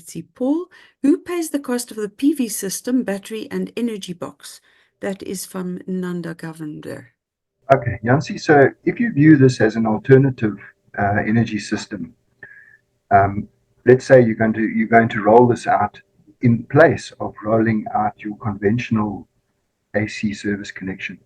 Let's see, Paul, who pays the cost of the PV system, battery and energy box? That is from Nanda Governor. Okay, Yancy, so if you view this as an alternative energy system, let's say you're going to roll this out in place of rolling out your conventional AC service connection.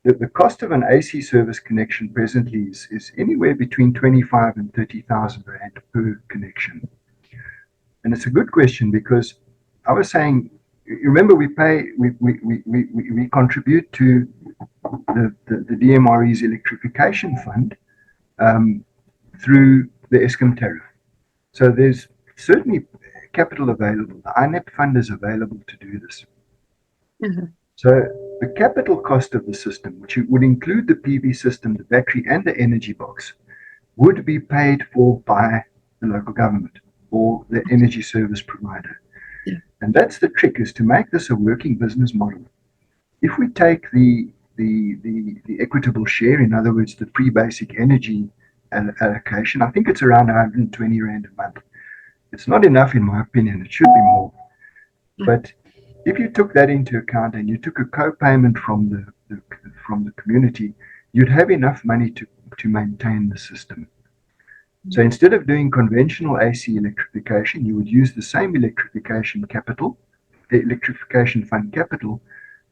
The cost of an AC service connection presently is anywhere between 25 and 30,000 rand per connection. And it's a good question because I was saying, you remember we contribute to the DMRE's electrification fund through the Eskom tariff. So there's certainly capital available. The INEP fund is available to do this. Mm-hmm. So the capital cost of the system, which would include the PV system, the battery, and the energy box, would be paid for by the local government or the energy service provider. Yeah. And that's the trick, is to make this a working business model. If we take the equitable share, in other words, the pre-basic energy allocation, I think it's around 120 Rand a month. It's not enough, in my opinion. It should be more. But if you took that into account and you took a co-payment from the community, you'd have enough money to maintain the system. So instead of doing conventional AC electrification, you would use the same electrification capital, the electrification fund capital,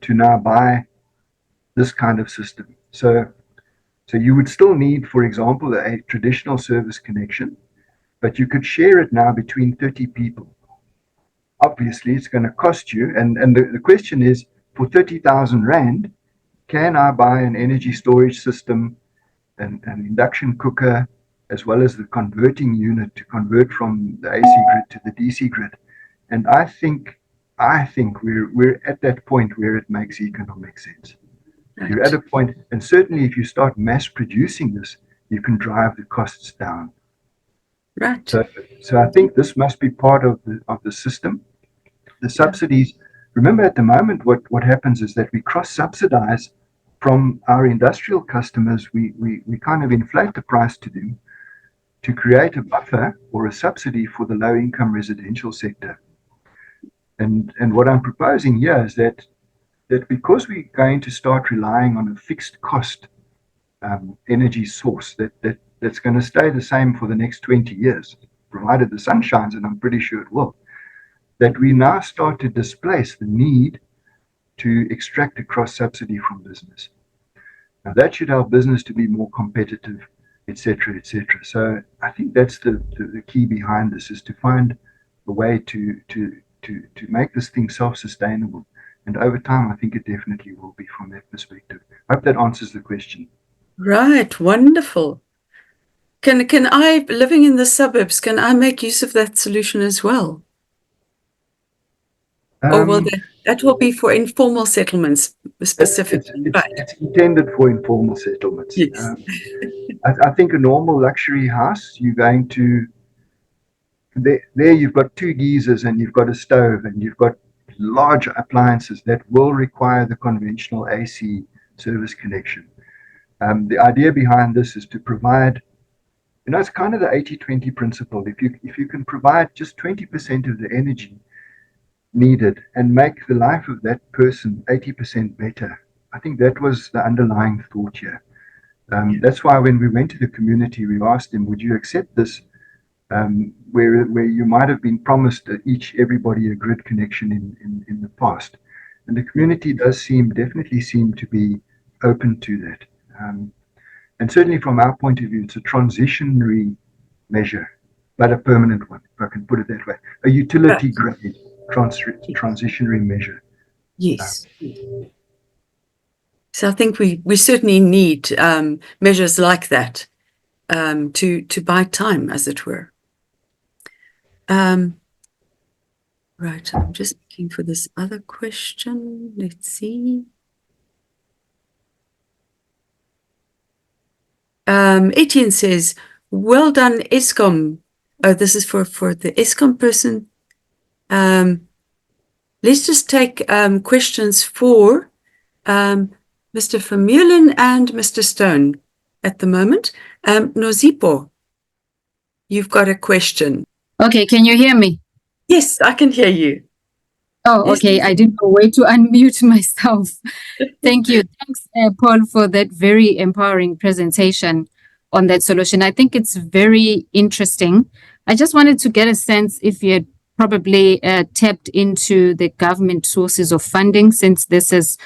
to now buy this kind of system. So you would still need, for example, a traditional service connection, but you could share it now between 30 people. Obviously, it's going to cost you, and the question is, for 30,000 Rand, can I buy an energy storage system, an induction cooker, as well as the converting unit to convert from the AC grid to the DC grid? And I think we're at that point where it makes economic sense. Right. You're at a point, and certainly if you start mass producing this, you can drive the costs down. Right. So I think this must be part of the system. The subsidies, remember at the moment what happens is that we cross-subsidize from our industrial customers. We kind of inflate the price to them to create a buffer or a subsidy for the low-income residential sector. And what I'm proposing here is that because we're going to start relying on a fixed cost energy source that's going to stay the same for the next 20 years, provided the sun shines, and I'm pretty sure it will, that we now start to displace the need to extract a cross-subsidy from business. Now that should help business to be more competitive, etc., etc. So I think that's the key behind this, is to find a way to make this thing self-sustainable. And over time, I think it definitely will be from that perspective. I hope that answers the question. Right, wonderful. Can I, living in the suburbs, can I make use of that solution as well? Or will that will be for informal settlements specifically? It's intended for informal settlements. Yes. I think a normal luxury house, you're going to, there you've got 2 geysers and you've got a stove and you've got large appliances that will require the conventional AC service connection. The idea behind this is to provide, it's kind of the 80-20 principle. If you can provide just 20% of the energy needed and make the life of that person 80% better, I think that was the underlying thought here. That's why when we went to the community, we asked them, would you accept this, where you might have been promised everybody a grid connection in the past. And the community does definitely seem to be open to that. And certainly from our point of view, it's a transitionary measure, but a permanent one, if I can put it that way. A utility grade transitionary measure. Yes. So I think we certainly need measures like that to buy time, as it were. Right, I'm just looking for this other question. Let's see. Etienne says, well done, Eskom. Oh, this is for the Eskom person. Let's just take questions for Mr. Vermeulen and Mr. Stone at the moment. Nozipo, you've got a question. Okay, can you hear me? Yes, I can hear you. Oh, Yes. okay. I didn't know where to unmute myself. Thank you. Thanks, Paul, for that very empowering presentation on that solution. I think it's very interesting. I just wanted to get a sense if you had probably tapped into the government sources of funding, since this is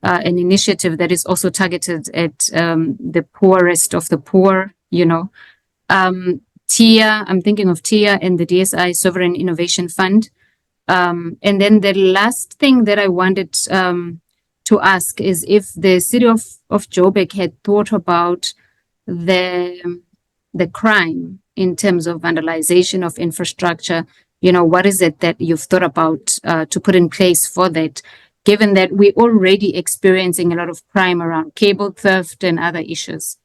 an initiative that is also targeted at the poorest of the poor, you know. TIA, I'm thinking of TIA and the DSI Sovereign Innovation Fund. And then the last thing that I wanted to ask is if the city of Joburg had thought about the crime in terms of vandalization of infrastructure. You know, what is it that you've thought about to put in place for that, given that we're already experiencing a lot of crime around cable theft and other issues?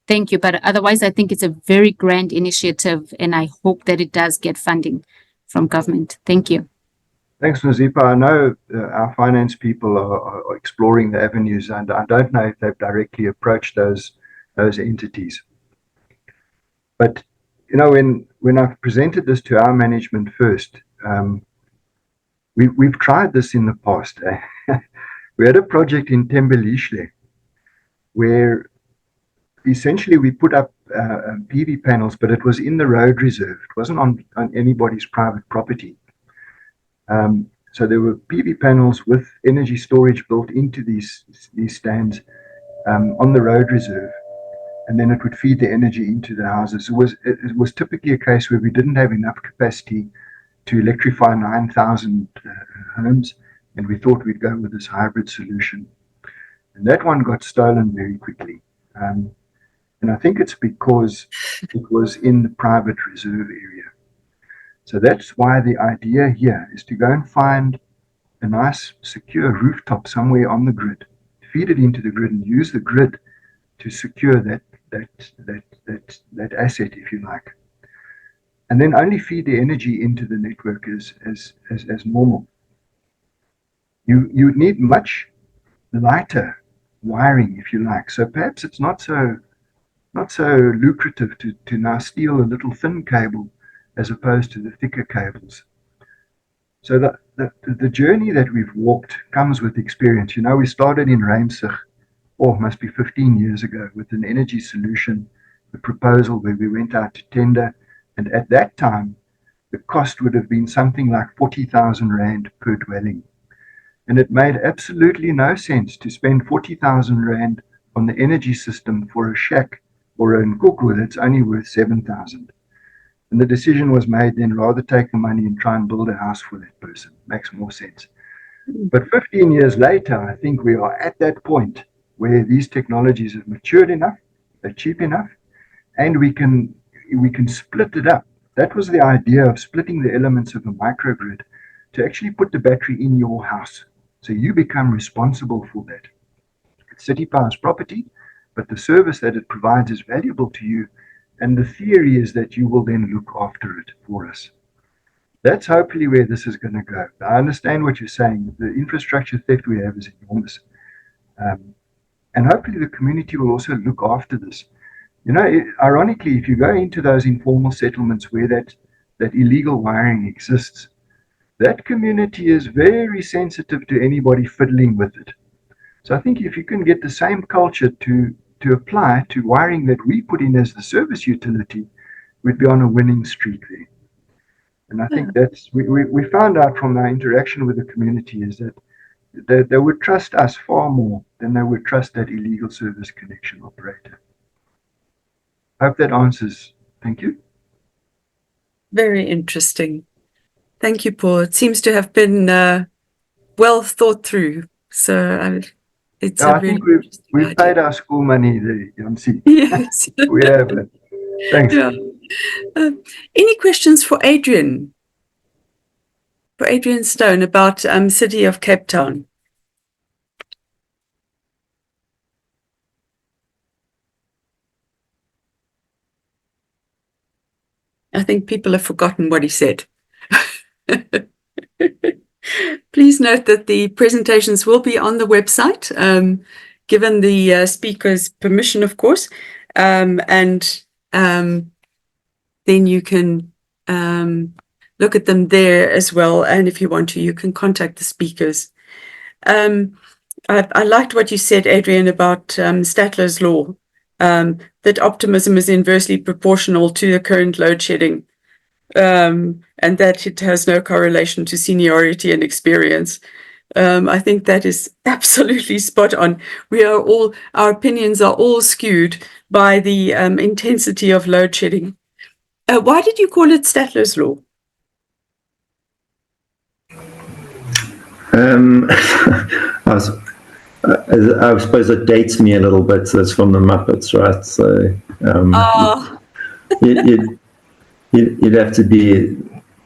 Thank you. But otherwise, I think it's a very grand initiative, and I hope that it does get funding from government. Thank you. Thanks, Nazipa. I know our finance people are exploring the avenues, and I don't know if they've directly approached those entities. But you know, when I've presented this to our management first, we've tried this in the past. We had a project in Thembelihle where essentially we put up PV panels, but it was in the road reserve. It wasn't on anybody's private property. So there were PV panels with energy storage built into these stands on the road reserve, and then it would feed the energy into the houses. It was typically a case where we didn't have enough capacity to electrify 9,000 homes, and we thought we'd go with this hybrid solution. And that one got stolen very quickly. And I think it's because it was in the private reserve area. So that's why the idea here is to go and find a nice secure rooftop somewhere on the grid, feed it into the grid, and use the grid to secure that asset, if you like, and then only feed the energy into the network as normal. You need much lighter wiring, if you like. So perhaps it's not so lucrative to now steal a little thin cable as opposed to the thicker cables. So the journey that we've walked comes with experience. You know, we started in Reimsig, must be 15 years ago, with an energy solution, the proposal where we went out to tender. And at that time, the cost would have been something like 40,000 Rand per dwelling. And it made absolutely no sense to spend 40,000 Rand on the energy system for a shack or a nkukhu that's only worth 7,000. And the decision was made then, rather take the money and try and build a house for that person. Makes more sense. But 15 years later, I think we are at that point where these technologies have matured enough, they're cheap enough, and we can split it up. That was the idea of splitting the elements of a microgrid to actually put the battery in your house. So you become responsible for that. It's City Power's property, but the service that it provides is valuable to you. And the theory is that you will then look after it for us. That's hopefully where this is going to go. I understand what you're saying. The infrastructure theft we have is enormous. And hopefully the community will also look after this. You know, ironically, if you go into those informal settlements where that illegal wiring exists, that community is very sensitive to anybody fiddling with it. So I think if you can get the same culture to apply to wiring that we put in as the service utility, we'd be on a winning streak there. And I think that's, we found out from our interaction with the community is that they would trust us far more than they would trust that illegal service connection operator. I hope that answers. Thank you. Very interesting. Thank you, Paul. It seems to have been well thought through. So it's I think we've paid our school money there, Jansi. Yes. We have it. Thanks. Yeah. Any questions for Adrian? For Adrian Stone about City of Cape Town? I think people have forgotten what he said. Please note that the presentations will be on the website, given the speaker's permission, of course, and then you can look at them there as well. And if you want to, you can contact the speakers. I liked what you said, Adrian, about Statler's law, that optimism is inversely proportional to the current load shedding, and that it has no correlation to seniority and experience. I think that is absolutely spot on. Our opinions are all skewed by the intensity of load shedding. Why did you call it Statler's law? I suppose it dates me a little bit. So it's from the Muppets, right? So you'd have to be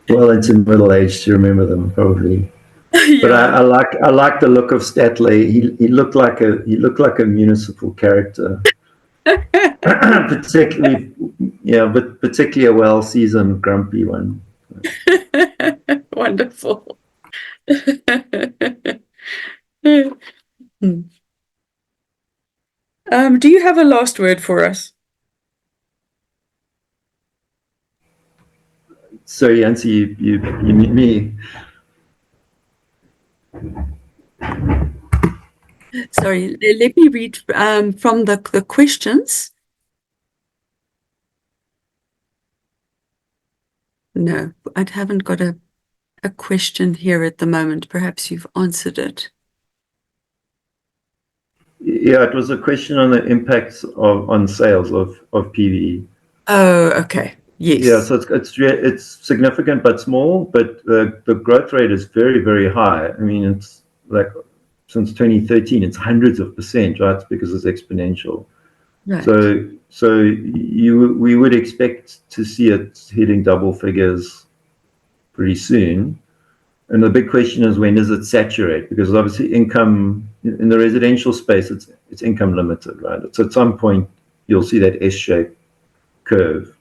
well into middle age to remember them, probably. Yeah. But I like the look of Statler. He looked like a municipal character, particularly a well-seasoned, grumpy one. Wonderful. Do you have a last word for us? Sorry, Yancy, you meet me. Sorry, let me read from the questions. No, I haven't got a question here at the moment. Perhaps you've answered it. Yeah, it was a question on the impacts on sales of PV. Oh, okay. Yes. Yeah, so it's significant but small, but the growth rate is very, very high. I mean, it's like since 2013, it's hundreds of %, right? Because it's exponential. Right. So we would expect to see it hitting double figures pretty soon. And the big question is, when does it saturate? Because obviously income in the residential space, it's income limited, right? So at some point you'll see that S-shaped curve.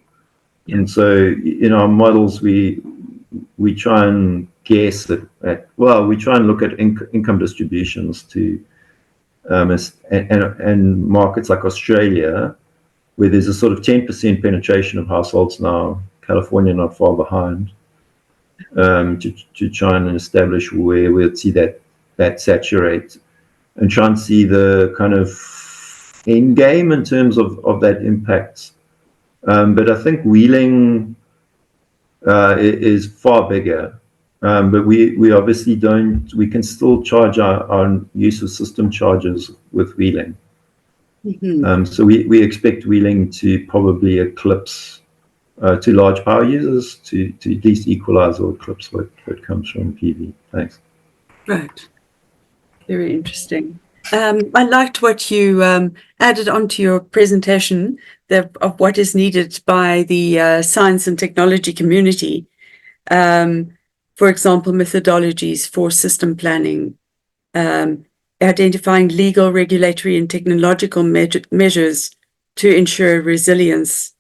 Yeah. And so in our models, we try and guess we try and look at income distributions to and markets like Australia, where there's a sort of 10% penetration of households now, California not far behind. To try and establish where we'll see that saturate, and try and see the kind of end game in terms of that impact. But I think wheeling is far bigger. But we obviously we can still charge our use of system charges with wheeling. Mm-hmm. So we expect wheeling to probably eclipse to large power users to at least equalize or eclipse what comes from PV. Thanks. Right. Very interesting. I liked what you added onto your presentation of what is needed by the science and technology community. For example, methodologies for system planning, identifying legal, regulatory, and technological measures to ensure resilience,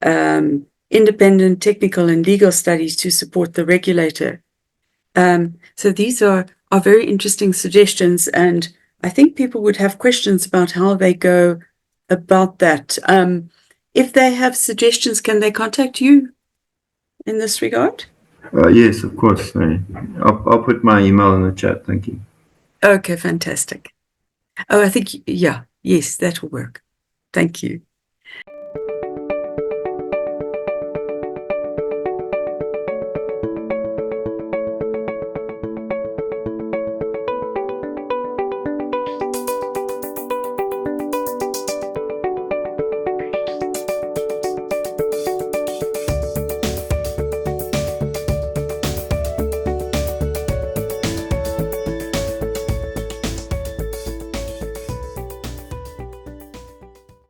independent technical and legal studies to support the regulator. So these are very interesting suggestions, and I think people would have questions about how they go about that. If they have suggestions, can they contact you in this regard? Yes, of course. I'll put my email in the chat. Thank you. Okay, fantastic. Oh, I think, yes, that will work. Thank you.